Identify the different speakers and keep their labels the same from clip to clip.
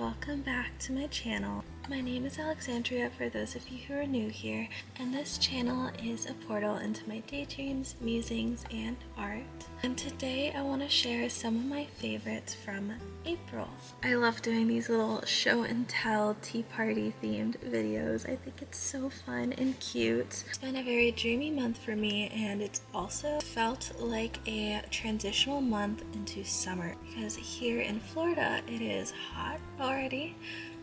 Speaker 1: welcome back to my channel. My name is Alexandria for those of you who are new here, and this channel is a portal into my daydreams, musings, and art. And today I want to share some of my favorites from April. I love doing these little show and tell tea party themed videos. I think it's so fun and cute. It's been a very dreamy month for me, and it's also felt like a transitional month into summer because here in Florida it is hot already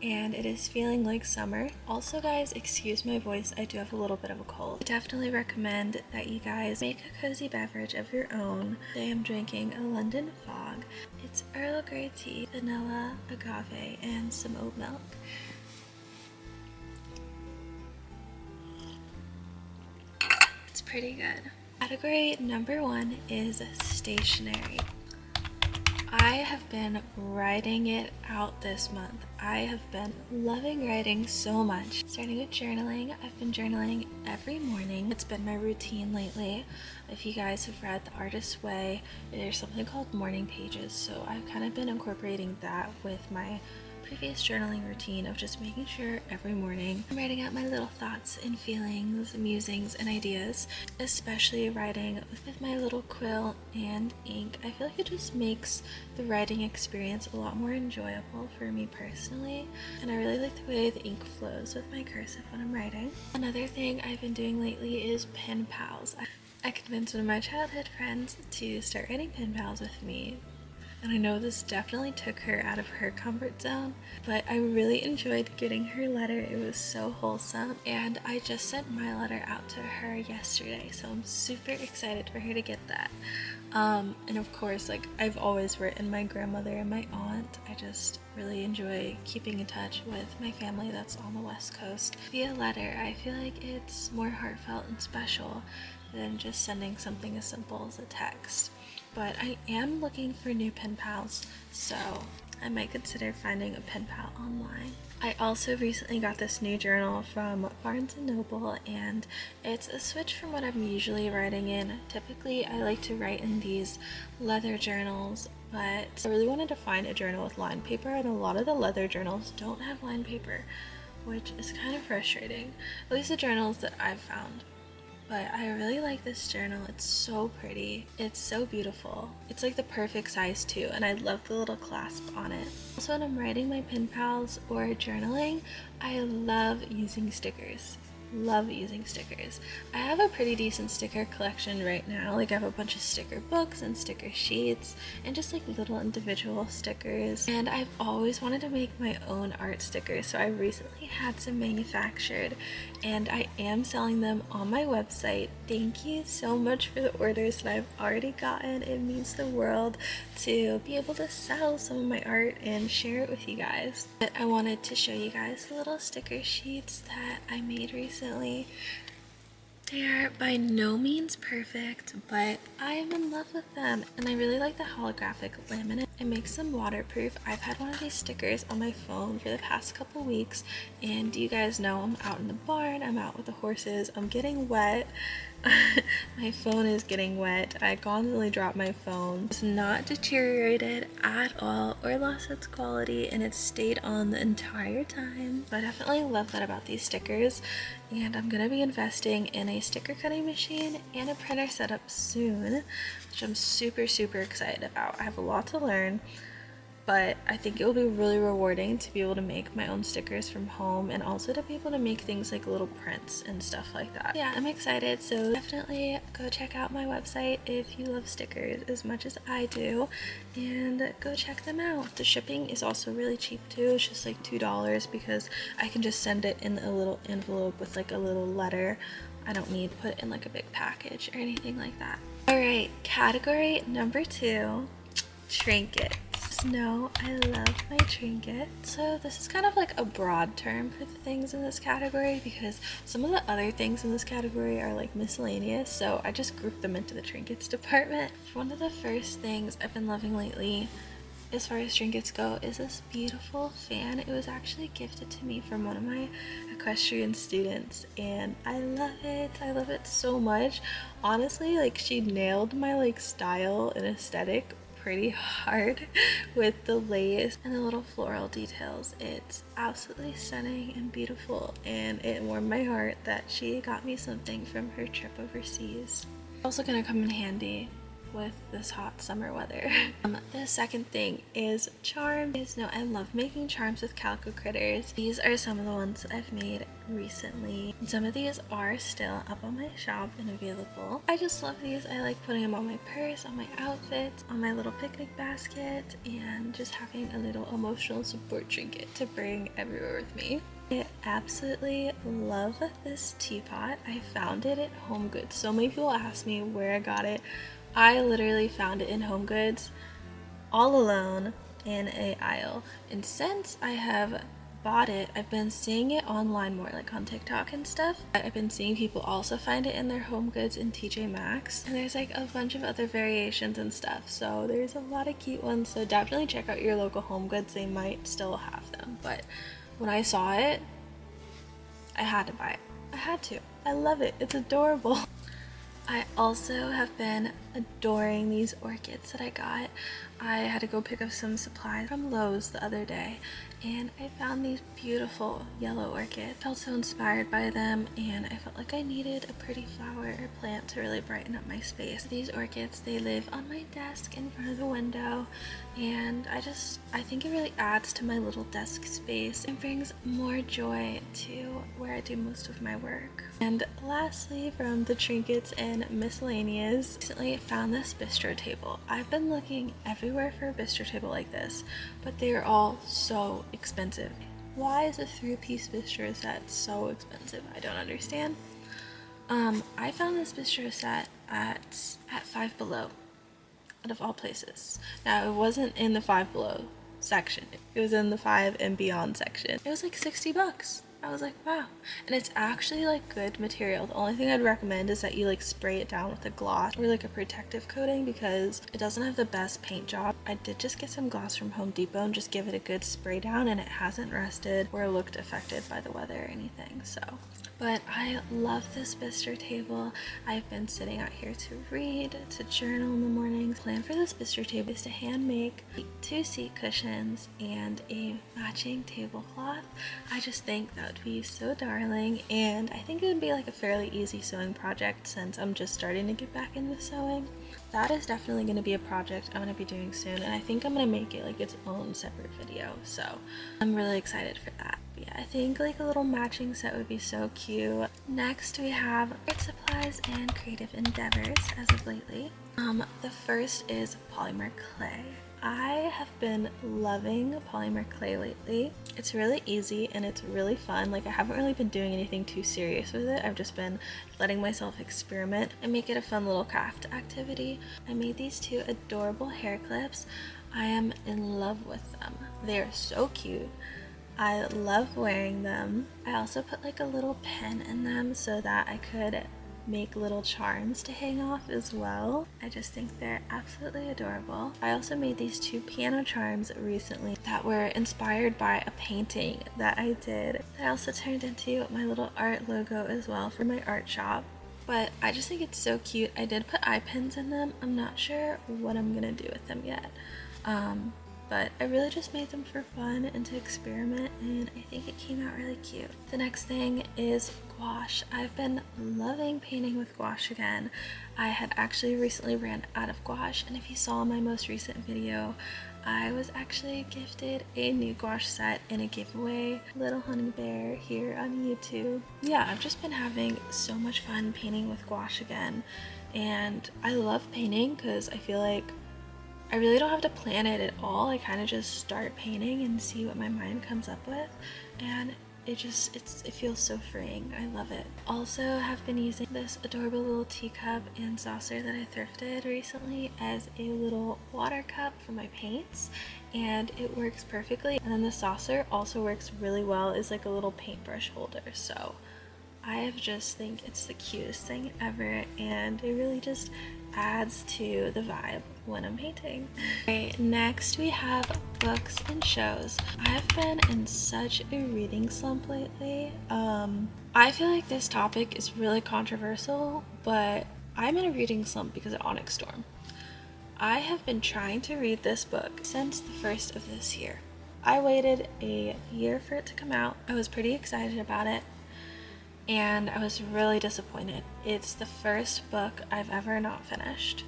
Speaker 1: and it is feeling like summer. Also guys, excuse my voice, I do have a little bit of a cold. I definitely recommend that you guys make a cozy beverage of your own. Today I'm drinking a London Fog. It's Earl Grey tea, vanilla, agave, and some oat milk. It's pretty good. Category number 1 is stationery. I have been writing it out this month. I have been loving writing so much. Starting with journaling, I've been journaling every morning. It's been my routine lately. If you guys have read The Artist's Way, there's something called morning pages, so I've kind of been incorporating that with my previous journaling routine of just making sure every morning I'm writing out my little thoughts and feelings, musings, and ideas, especially writing with my little quill and ink. I feel like it just makes the writing experience a lot more enjoyable for me personally, and I really like the way the ink flows with my cursive when I'm writing. Another thing I've been doing lately is pen pals. I convinced one of my childhood friends to start writing pen pals with me. And I know this definitely took her out of her comfort zone, but I really enjoyed getting her letter. It was so wholesome, and I just sent my letter out to her yesterday, so I'm super excited for her to get that. And of course, like, I've always written my grandmother and my aunt. I just really enjoy keeping in touch with my family that's on the West Coast via letter. I feel like it's more heartfelt and special than just sending something as simple as a text. But I am looking for new pen pals, so I might consider finding a pen pal online. I also recently got this new journal from Barnes & Noble, and it's a switch from what I'm usually writing in. Typically, I like to write in these leather journals, but I really wanted to find a journal with lined paper, and a lot of the leather journals don't have lined paper, which is kind of frustrating, at least the journals that I've found. But I really like this journal. It's so pretty. It's so beautiful. It's like the perfect size too, and I love the little clasp on it. Also, when I'm writing my pen pals or journaling, I love using stickers. Love using stickers. I have a pretty decent sticker collection right now. Like, I have a bunch of sticker books and sticker sheets and just like little individual stickers, and I've always wanted to make my own art stickers, so I recently had some manufactured and I am selling them on my website. Thank you so much for the orders that I've already gotten. It means the world to be able to sell some of my art and share it with you guys. But I wanted to show you guys the little sticker sheets that I made recently. They are by no means perfect, but I am in love with them, and I really like the holographic laminate. It makes them waterproof. I've had one of these stickers on my phone for the past couple weeks, and you guys know I'm out in the barn, I'm out with the horses, I'm getting wet. My phone is getting wet. I constantly drop my phone. It's not deteriorated at all or lost its quality, and it stayed on the entire time. I definitely love that about these stickers, and I'm gonna be investing in a sticker cutting machine and a printer setup soon, which I'm super excited about. I have a lot to learn, but I think it will be really rewarding to be able to make my own stickers from home, and also to be able to make things like little prints and stuff like that. Yeah, I'm excited, so definitely go check out my website if you love stickers as much as I do, and go check them out. The shipping is also really cheap too. It's just like $2 because I can just send it in a little envelope with like a little letter. I don't need to put it in like a big package or anything like that. Alright, category number 2, trinkets. No, I love my trinket. So this is kind of like a broad term for the things in this category because some of the other things in this category are like miscellaneous, so I just grouped them into the trinkets department. One of the first things I've been loving lately as far as trinkets go is this beautiful fan. It was actually gifted to me from one of my equestrian students, and I love it. I love it so much. Honestly, like, she nailed my like style and aesthetic pretty hard with the lace and the little floral details. It's absolutely stunning and beautiful, and it warmed my heart that she got me something from her trip overseas. Also gonna come in handy with this hot summer weather. The second thing is charms. You guys know I love making charms with calico critters. These are some of the ones that I've made recently. Some of these are still up on my shop and available. I just love these. I like putting them on my purse, on my outfits, on my little picnic basket, and just having a little emotional support trinket to bring everywhere with me. I absolutely love this teapot. I found it at HomeGoods. So many people ask me where I got it. I literally found it in HomeGoods all alone in a aisle, and since I have bought it, I've been seeing it online more, like on TikTok and stuff. I've been seeing people also find it in their HomeGoods and TJ Maxx, and there's like a bunch of other variations and stuff, so there's a lot of cute ones. So definitely check out your local HomeGoods, they might still have them. But when I saw it, I had to buy it. I had to. I love it. It's adorable. I also have been adoring these orchids that I got. I had to go pick up some supplies from Lowe's the other day, and I found these beautiful yellow orchids. I felt so inspired by them, and I felt like I needed a pretty flower or plant to really brighten up my space. These orchids, they live on my desk in front of the window, and I think it really adds to my little desk space and brings more joy to where I do most of my work. And lastly, from the trinkets and miscellaneous, recently found this bistro table. I've been looking everywhere for a bistro table like this, but they are all so expensive. Why is a 3-piece bistro set so expensive? I don't understand. I found this bistro set at Five Below, out of all places. Now, it wasn't in the Five Below section. It was in the Five and Beyond section. It was like $60. I was like, wow. And it's actually like good material. The only thing I'd recommend is that you like spray it down with a gloss or like a protective coating, because it doesn't have the best paint job. I did just get some gloss from Home Depot and just give it a good spray down, and it hasn't rusted or looked affected by the weather or anything. So, but I love this bistro table. I've been sitting out here to read, to journal in the mornings. Plan for this bistro table is to hand make 2 seat cushions and a matching tablecloth. I just think that would be so darling, and I think it would be like a fairly easy sewing project since I'm just starting to get back into sewing. That is definitely going to be a project I'm going to be doing soon, and I think I'm going to make it like its own separate video, so I'm really excited for that. But yeah, I think like a little matching set would be so cute. Next we have art supplies and creative endeavors as of lately. The first is polymer clay. I have been loving polymer clay lately. It's really easy and it's really fun. Like, I haven't really been doing anything too serious with it. I've just been letting myself experiment and make it a fun little craft activity. I made these 2 adorable hair clips. I am in love with them. They are so cute. I love wearing them. I also put like a little pen in them so that I could make little charms to hang off as well. I just think they're absolutely adorable. I also made these 2 piano charms recently that were inspired by a painting that I did. That also turned into my little art logo as well for my art shop. But I just think it's so cute. I did put eye pins in them. I'm not sure what I'm gonna do with them yet. But I really just made them for fun and to experiment, and I think it came out really cute. The next thing is gouache. I've been loving painting with gouache again. I had actually recently ran out of gouache, and if you saw my most recent video, I was actually gifted a new gouache set in a giveaway. Little honey bear here on YouTube. Yeah, I've just been having so much fun painting with gouache again, and I love painting because I feel like I really don't have to plan it at all. I kind of just start painting and see what my mind comes up with, and it feels so freeing. I love it. Also have been using this adorable little teacup and saucer that I thrifted recently as a little water cup for my paints, and it works perfectly. And then the saucer also works really well as like a little paintbrush holder. So I just think it's the cutest thing ever, and it really just adds to the vibe when I'm painting. Okay, next we have books and shows. I've been in such a reading slump lately. I feel like this topic is really controversial, but I'm in a reading slump because of Onyx Storm. I have been trying to read this book since the first of this year. I waited a year for it to come out. I was pretty excited about it, and I was really disappointed. It's the first book I've ever not finished.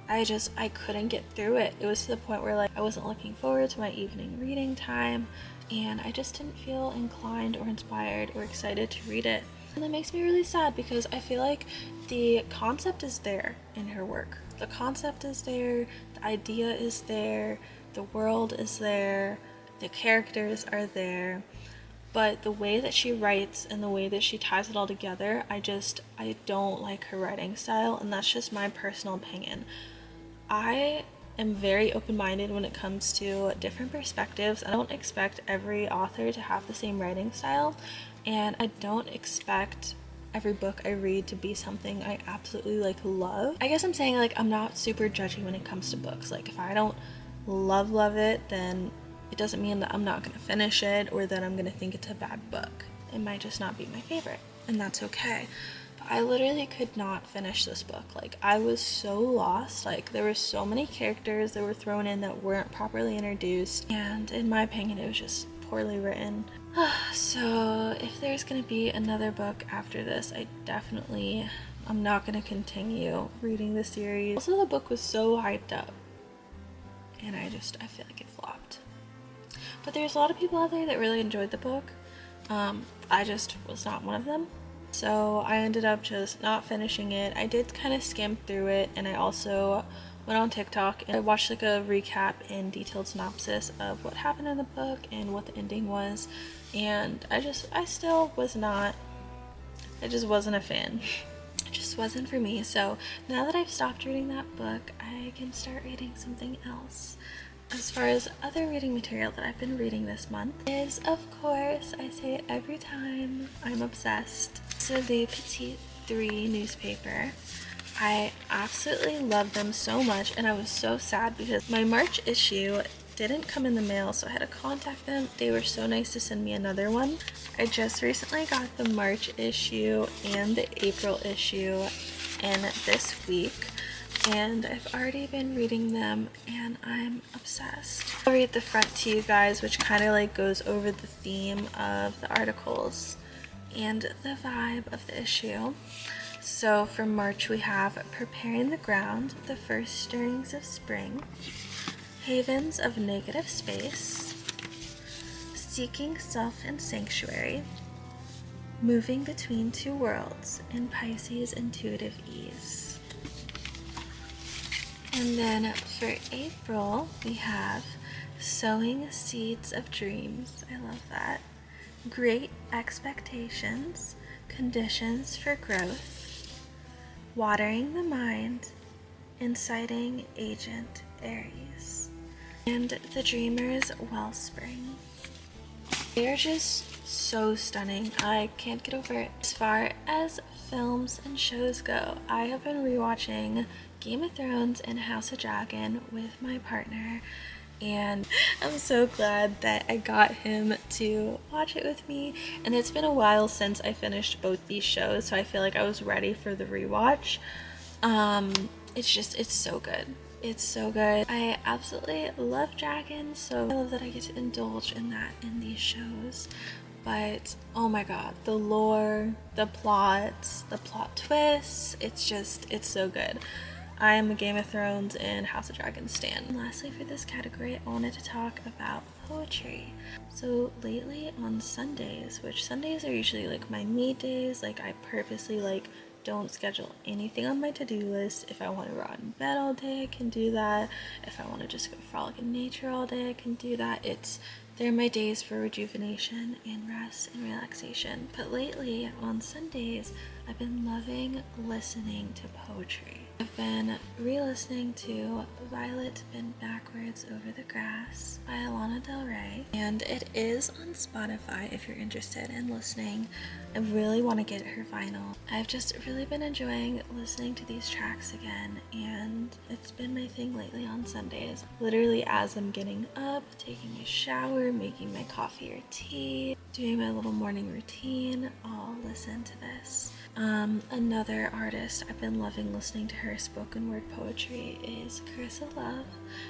Speaker 1: I couldn't get through it. It was to the point where like I wasn't looking forward to my evening reading time, and I just didn't feel inclined or inspired or excited to read it. And that makes me really sad because I feel like the concept is there in her work. The concept is there, the idea is there, the world is there, the characters are there, but the way that she writes and the way that she ties it all together, I don't like her writing style, and that's just my personal opinion. I am very open-minded when it comes to different perspectives. I don't expect every author to have the same writing style, and I don't expect every book I read to be something I absolutely like love. I guess I'm saying like I'm not super judgy when it comes to books. Like if I don't love it, then it doesn't mean that I'm not gonna finish it or that I'm gonna think it's a bad book. It might just not be my favorite, and that's okay. I literally could not finish this book. Like I was so lost. Like there were so many characters that were thrown in that weren't properly introduced, and in my opinion it was just poorly written. So if there's gonna be another book after this, I'm not gonna continue reading the series. Also, the book was so hyped up, and I feel like it flopped. But there's a lot of people out there that really enjoyed the book. I just was not one of them. So I ended up just not finishing it. I did kind of skim through it, and I also went on TikTok and I watched like a recap and detailed synopsis of what happened in the book and what the ending was, and I just wasn't a fan. It just wasn't for me. So now that I've stopped reading that book, I can start reading something else. As far as other reading material that I've been reading this month is, of course, I say it every time, I'm obsessed. So the Petite 3 newspaper. I absolutely love them so much, and I was so sad because my March issue didn't come in the mail, so I had to contact them. They were so nice to send me another one. I just recently got the March issue and the April issue in this week, and I've already been reading them and I'm obsessed. I'll read the front to you guys, which kind of like goes over the theme of the articles and the vibe of the issue. So for March we have Preparing the Ground, the First Stirrings of Spring, Havens of Negative Space, Seeking Self and Sanctuary, Moving Between Two Worlds, and Pisces Intuitive Ease. And then for April, we have Sowing Seeds of Dreams. I love that. Great Expectations, Conditions for Growth, Watering the Mind, Inciting Agent Aries, and The Dreamer's Wellspring. They're just so stunning. I can't get over it. As far as films and shows go, I have been rewatching Game of Thrones and House of Dragon with my partner, and I'm so glad that I got him to watch it with me. And it's been a while since I finished both these shows, so I feel like I was ready for the rewatch. It's so good. It's so good. I absolutely love dragons, so I love that I get to indulge in that in these shows. But oh my god, the lore, the plots, the plot twists, it's so good. I am a Game of Thrones and House of Dragons stan. And lastly, for this category, I wanted to talk about poetry. So lately on Sundays, which Sundays are usually like my me days, like I purposely like don't schedule anything on my to-do list. If I want to rot in bed all day, I can do that. If I want to just go frolic in nature all day, I can do that. They're my days for rejuvenation and rest and relaxation. But lately on Sundays, I've been loving listening to poetry. I've been re-listening to Violet Bent Backwards Over the Grass by Lana Del Rey, and it is on Spotify if you're interested in listening. I really want to get her vinyl. I've just really been enjoying listening to these tracks again, and it's been my thing lately on Sundays. Literally as I'm getting up, taking a shower, making my coffee or tea, doing my little morning routine, I'll listen to this. Another artist I've been loving listening to her spoken word poetry is Carissa Love.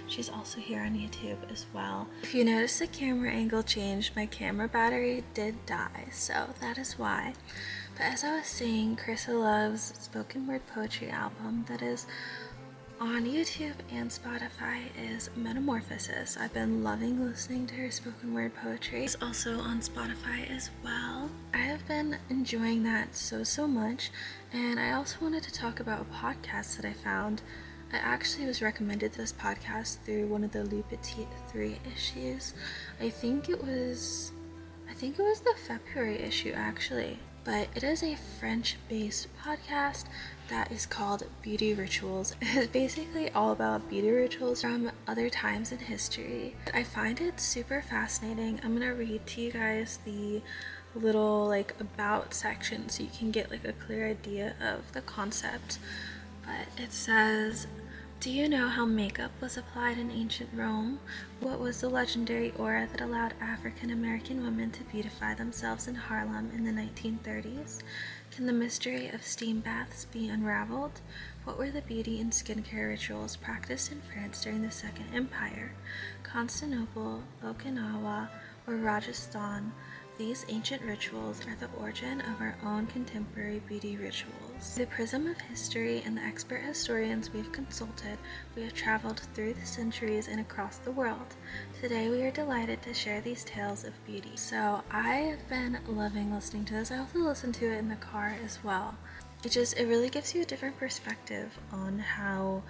Speaker 1: She's also here on YouTube as well. If you notice the camera angle changed, my camera battery did die, so that is why. But as I was saying, Carissa Love's spoken word poetry album that is on YouTube and Spotify is Metamorphosis. I've been loving listening to her spoken word poetry. It's also on Spotify as well. I have been enjoying that so much, and I also wanted to talk about a podcast that I found. I actually was recommended this podcast through one of the Le Petit 3 issues. I think it was the February issue actually. But it is a French-based podcast that is called Beauty Rituals. It is basically all about beauty rituals from other times in history. I find it super fascinating. I'm gonna read to you guys the little like about section so you can get like a clear idea of the concept. But it says, do you know how makeup was applied in ancient Rome? What was the legendary aura that allowed African American women to beautify themselves in Harlem in the 1930s? Can the mystery of steam baths be unraveled? What were the beauty and skincare rituals practiced in France during the Second Empire? Constantinople, Okinawa, or Rajasthan? These ancient rituals are the origin of our own contemporary beauty rituals. Through the prism of history and the expert historians we have consulted, we have traveled through the centuries and across the world. Today we are delighted to share these tales of beauty. So I have been loving listening to this. I also listen to it in the car as well. It really gives you a different perspective on how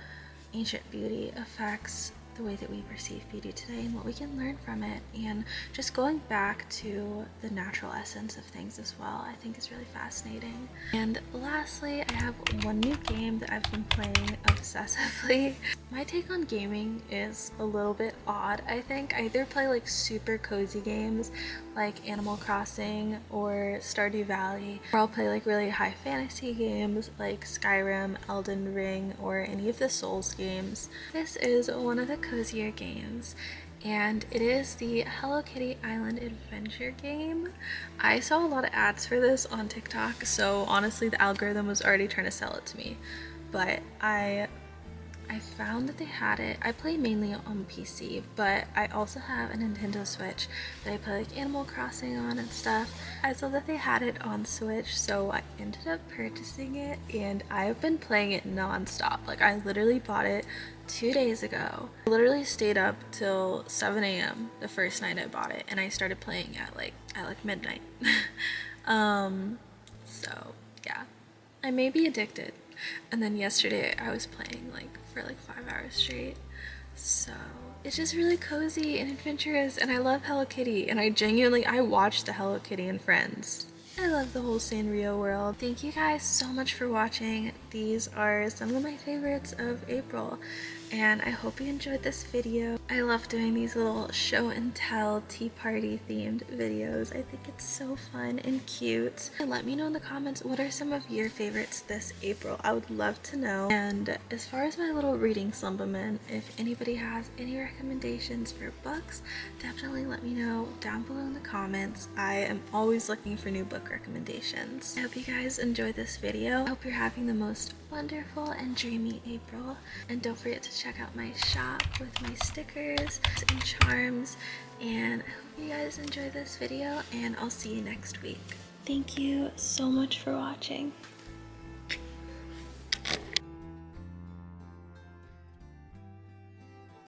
Speaker 1: ancient beauty affects the way that we perceive beauty today and what we can learn from it, and just going back to the natural essence of things as well, I think is really fascinating. And lastly, I have one new game that I've been playing obsessively. My take on gaming is a little bit odd, I think. I either play like super cozy games like Animal Crossing or Stardew Valley, or I'll play like really high fantasy games like Skyrim, Elden Ring, or any of the Souls games. This is one of the cozier games, and it is the Hello Kitty Island Adventure game. I saw a lot of ads for this on TikTok, so honestly the algorithm was already trying to sell it to me, but I found that they had it. I play mainly on PC, but I also have a Nintendo Switch that I play like Animal Crossing on and stuff. I saw that they had it on Switch, so I ended up purchasing it, and I've been playing it non-stop. Like, I literally bought it 2 days ago. I literally stayed up till 7 a.m. the first night I bought it, and I started playing at like midnight. So yeah, I may be addicted. And then yesterday I was playing like for like 5 hours straight. So it's just really cozy and adventurous, and I love Hello Kitty, and I watched the Hello Kitty and Friends. I love the whole Sanrio world. Thank you guys so much for watching. These are some of my favorites of April, and I hope you enjoyed this video. I love doing these little show and tell tea party themed videos. I think it's so fun and cute. And let me know in the comments, what are some of your favorites this April? I would love to know. And as far as my little reading supplement, if anybody has any recommendations for books, definitely let me know down below in the comments. I am always looking for new book recommendations. I hope you guys enjoyed this video. I hope you're having the most wonderful and dreamy April, and don't forget to check out my shop with my stickers and charms, and I hope you guys enjoy this video, and I'll see you next week. Thank you so much for watching.